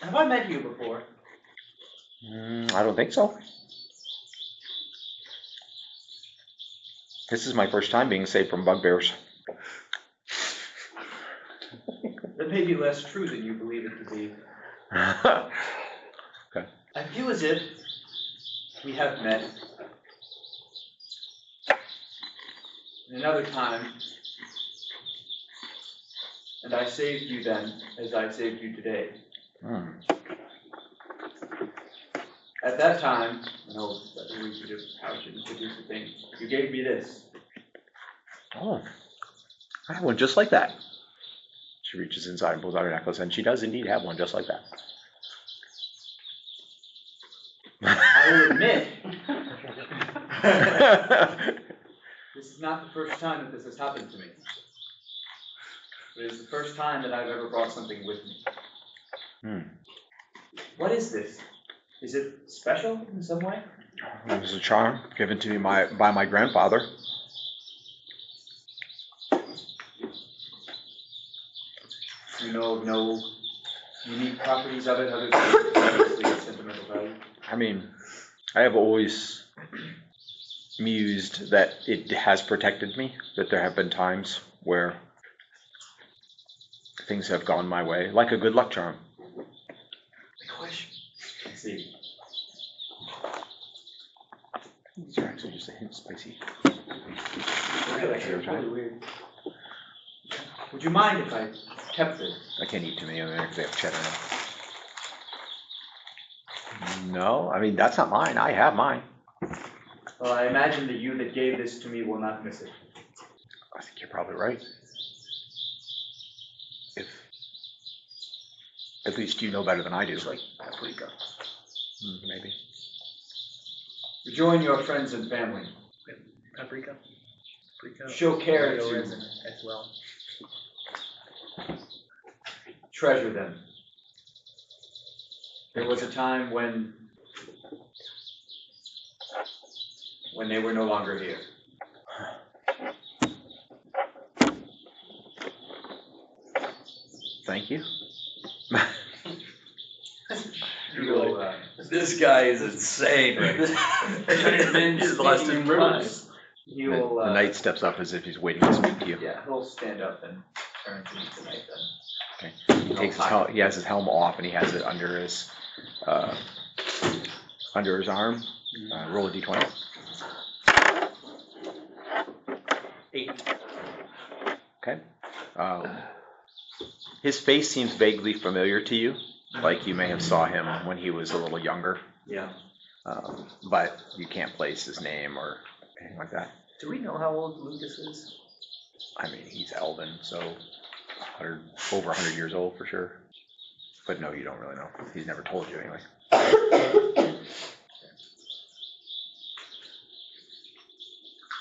Have I met you before? I don't think so. This is my first time being saved from bugbears. That may be less true than you believe it to be. Okay. I feel as if we have met in another time, and I saved you then as I saved you today. At that time, I know that we could just couch it and produce a thing. You gave me this. Oh, I have one just like that. She reaches inside and pulls out her necklace, and she does indeed have one just like that. I will admit, this is not the first time that this has happened to me. But it is the first time that I've ever brought something with me. What is this? Is it special in some way? It was a charm given to me by my grandfather. You know of no unique properties of it other than obviously its sentimental value? I mean, I have always mused that it has protected me, that there have been times where things have gone my way, like a good luck charm. Let's see. These are actually just a hint spicy. Really weird. Would you mind if I kept this? I can't eat too many of them because they have cheddar in them. No, I mean, that's not mine. I have mine. Well, I imagine that you that gave this to me will not miss it. I think you're probably right. If at least you know better than I do. Like paprika. Maybe. Rejoin your friends and family. Paprika. Paprika. Show care Tomato to resin as well. treasure them. There was a time when they were no longer here. Thank you. This guy is insane. He's lost his roots. He will. The knight steps up as if he's waiting to speak to you. Yeah, he'll stand up and turn to meet the knight then. Okay. He takes he has his helm off and he has it under his arm. Roll a d20. 8. Okay. His face seems vaguely familiar to you, like you may have saw him when he was a little younger. Yeah. But you can't place his name or anything like that. Do we know how old Lucas is? I mean, he's elven, so 100, over 100 years old for sure. But no, you don't really know. He's never told you anyway.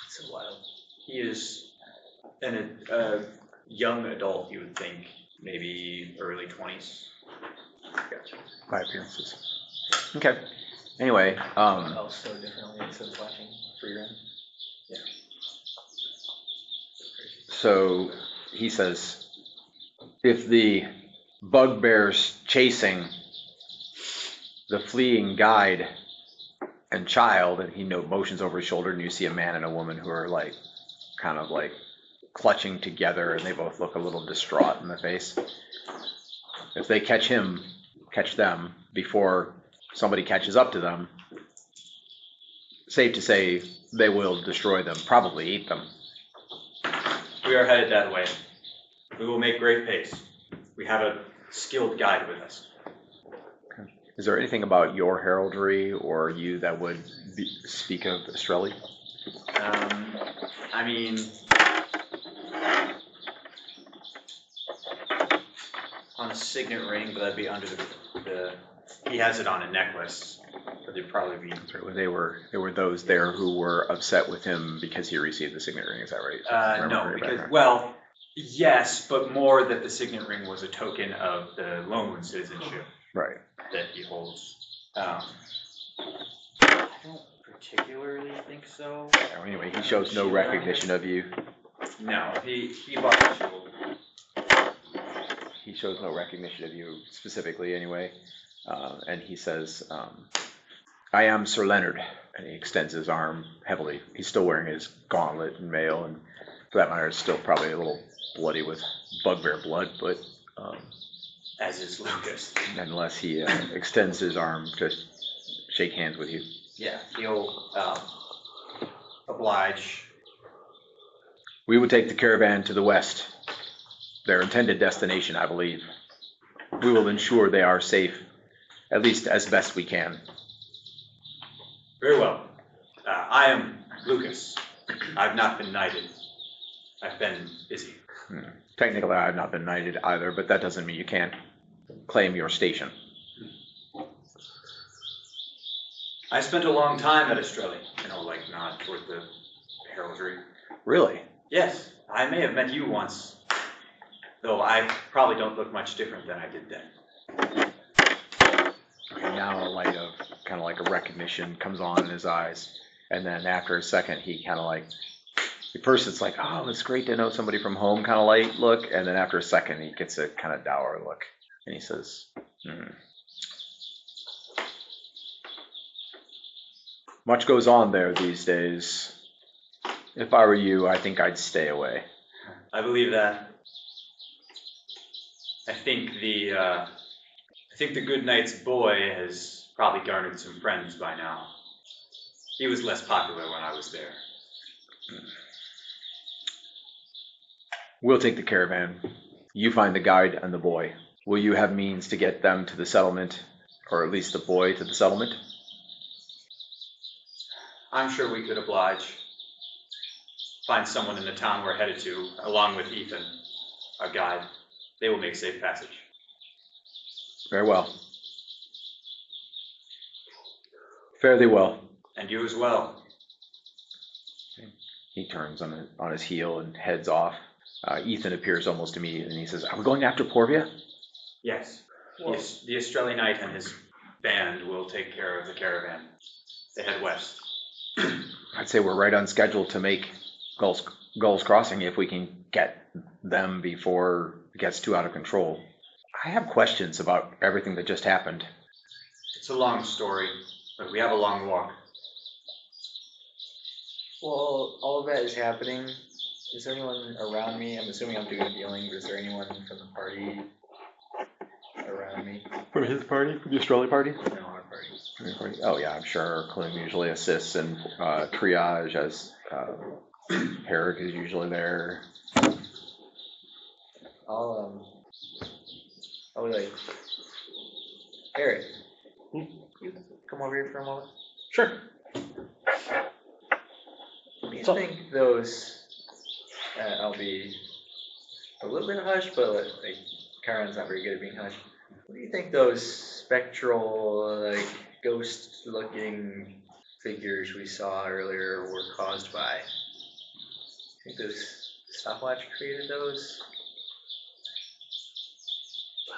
It's wild. He is a young adult, you would think, maybe early 20s. Gotcha. By appearances. Okay. Anyway, else so differently instead of watching free run. Yeah. so he says, if the bugbears chasing the fleeing guide and child, and he motions over his shoulder, and you see a man and a woman who are like, kind of like clutching together, and they both look a little distraught in the face. If they catch them before somebody catches up to them, safe to say they will destroy them, probably eat them. We are headed that way. We will make great pace. We have a skilled guide with us. Is there anything about your heraldry or you that would speak of Estrelli? I mean, on a signet ring, but that'd be under the he has it on a necklace, but they'd probably be. There were those there who were upset with him because he received the signet ring. Is that right? No, because well, yes, but more that the signet ring was a token of the Lonewood citizenship. Right. That he holds. I don't particularly think so. Anyway, he shows no recognition of you. No, he bought the shield. He shows no recognition of you specifically anyway. And he says, I am Sir Leonard. And he extends his arm heavily. He's still wearing his gauntlet and mail, and for that matter, it's still probably a little bloody with bugbear blood, but as is Lucas. Unless he extends his arm to shake hands with you. Yeah, he'll oblige. We will take the caravan to the west. Their intended destination, I believe. We will ensure they are safe, at least as best we can. Very well. I am Lucas. I've not been knighted. I've been busy. Technically, I've not been knighted either, but that doesn't mean you can't claim your station. I spent a long time at Estrelli. Like nod toward the heraldry. Really? Yes, I may have met you once, though I probably don't look much different than I did then. Okay, now a light of kind of like a recognition comes on in his eyes, and then after a second, he kind of like, at first it's like, oh, it's great to know somebody from home kind of light look, and then after a second, he gets a kind of dour look, and he says, Much goes on there these days. If I were you, I think I'd stay away. I believe that. I think the good knight's boy has probably garnered some friends by now. He was less popular when I was there. We'll take the caravan. You find the guide and the boy. Will you have means to get them to the settlement, or at least the boy to the settlement? I'm sure we could oblige. Find someone in the town we're headed to, along with Ethan, our guide. They will make safe passage. Very well. Fare thee well. And you as well. He turns on his heel and heads off. Ethan appears almost immediately, and he says, are we going after Porvia? Yes. The Estrelli Knight and his band will take care of the caravan. They head west. I'd say we're right on schedule to make Gull's Crossing if we can get them before it gets too out of control. I have questions about everything that just happened. It's a long story, but we have a long walk. Well, all of that is happening. Is there anyone around me? I'm assuming I'm doing dealing, but is there anyone from the party around me? From his party? From the Estrelli party? No, our party. Oh yeah, I'm sure Clune usually assists in triage, as Herrick is usually there. I'll be like, Eric, you come over here for a moment? Sure. What do you think those I'll be a little bit hushed, but like Karen's not very good at being hushed. What do you think those spectral, like ghost-looking figures we saw earlier were caused by? I think this stopwatch created those.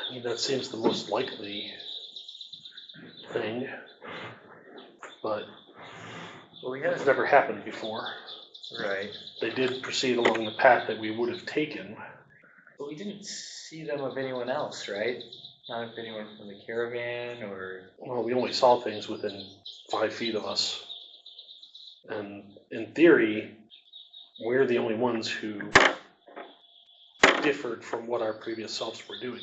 I mean, that seems the most likely thing, but Well, we it's had never happened before. right, They did proceed along the path that we would have taken. but we didn't see them of anyone else, right? Not of anyone from the caravan or. Well, we only saw things within 5 feet of us. And in theory, we're the only ones who differed from what our previous selves were doing.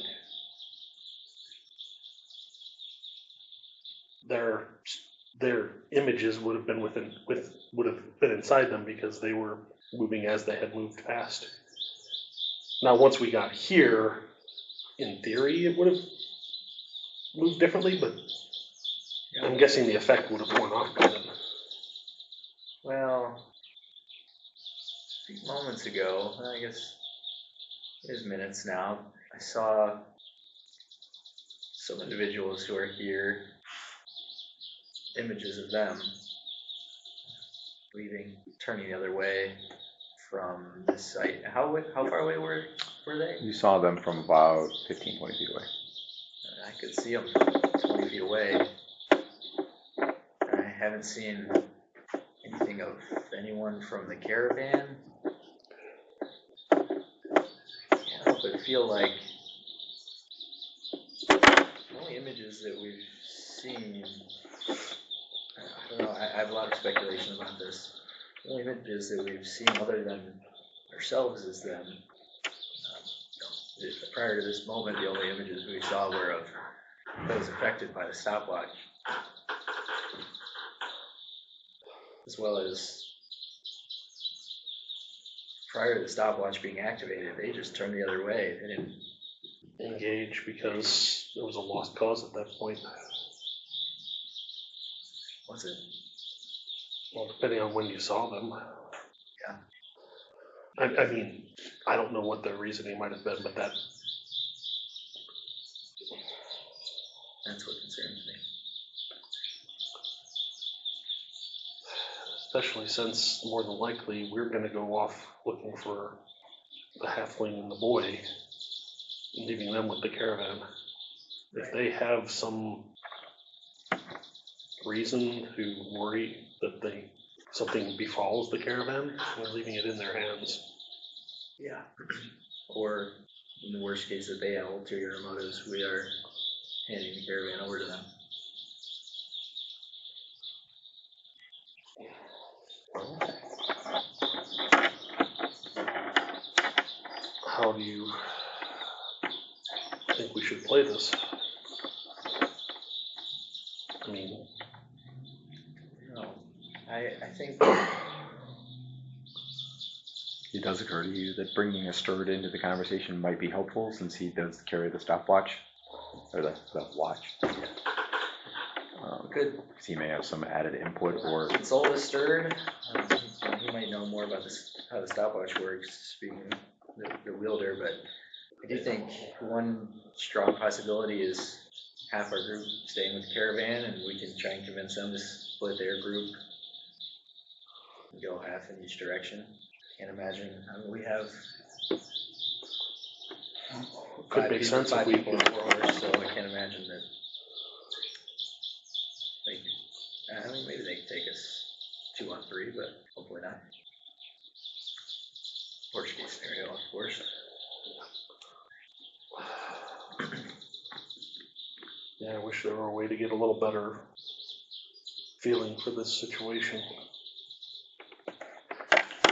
Their images would have been would have been inside them because they were moving as they had moved past. Now, once we got here, in theory, it would have moved differently, but I'm guessing the effect would have worn off by then. Well, a few moments ago, I guess it is minutes now, I saw some individuals who are here, images of them leaving, turning the other way from this site. How far away were they? You saw them from about 15, 20 feet away. I could see them 20 feet away. I haven't seen anything of anyone from the caravan. Can't help but feel like the only images that we've seen, I don't know, I have a lot of speculation about this. The only images that we've seen other than ourselves is them. Prior to this moment, the only images we saw were of those affected by the stopwatch, as well as prior to the stopwatch being activated, they just turned the other way. They didn't Engage because it was a lost cause at that point. Was it? Well, depending on when you saw them. Yeah. I mean, I don't know what their reasoning might have been, but That's what concerns me. especially since more than likely we're going to go off looking for the halfling and the boy, leaving them with the caravan. If they have some reason to worry that something befalls the caravan, we're leaving it in their hands. Yeah. Or in the worst case, that they have ulterior motives, we are handing the caravan over to them. How do you think we should play this? I mean, No, I think It does occur to you that bringing Asterd into the conversation might be helpful since he does carry the stopwatch, or the watch. good. Because he may have some added input or. Consult Asterd. He might know more about this, how the stopwatch works, being the wielder, but I do think one strong possibility is half our group staying with the caravan, and we can try and convince them to split their group and go half in each direction. Can't imagine. I mean, we have could make sense if five we people in four horse, so I can't imagine that. Like, I mean, maybe they can take us 2 on 3, but hopefully not. Worst case scenario, of course. Yeah, I wish there were a way to get a little better feeling for this situation.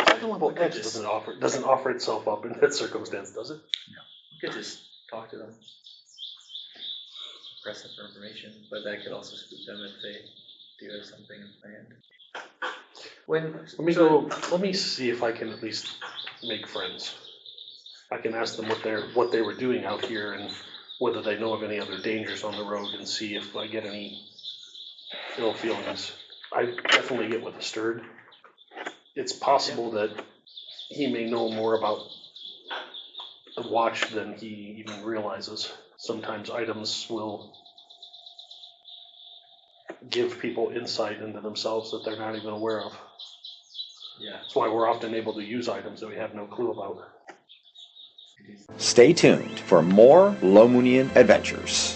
Second level edge doesn't offer itself up in that circumstance, does it? We could just talk to them, press them for information, but that could also spook them if they do have something planned. Let me see if I can at least make friends. I can ask them what they were doing out here and whether they know of any other dangers on the road and see if I get any ill feelings. I definitely get with Asterd. It's possible that he may know more about the watch than he even realizes. Sometimes items will give people insight into themselves that they're not even aware of. Yeah. That's why we're often able to use items that we have no clue about. Stay tuned for more Lomunian adventures.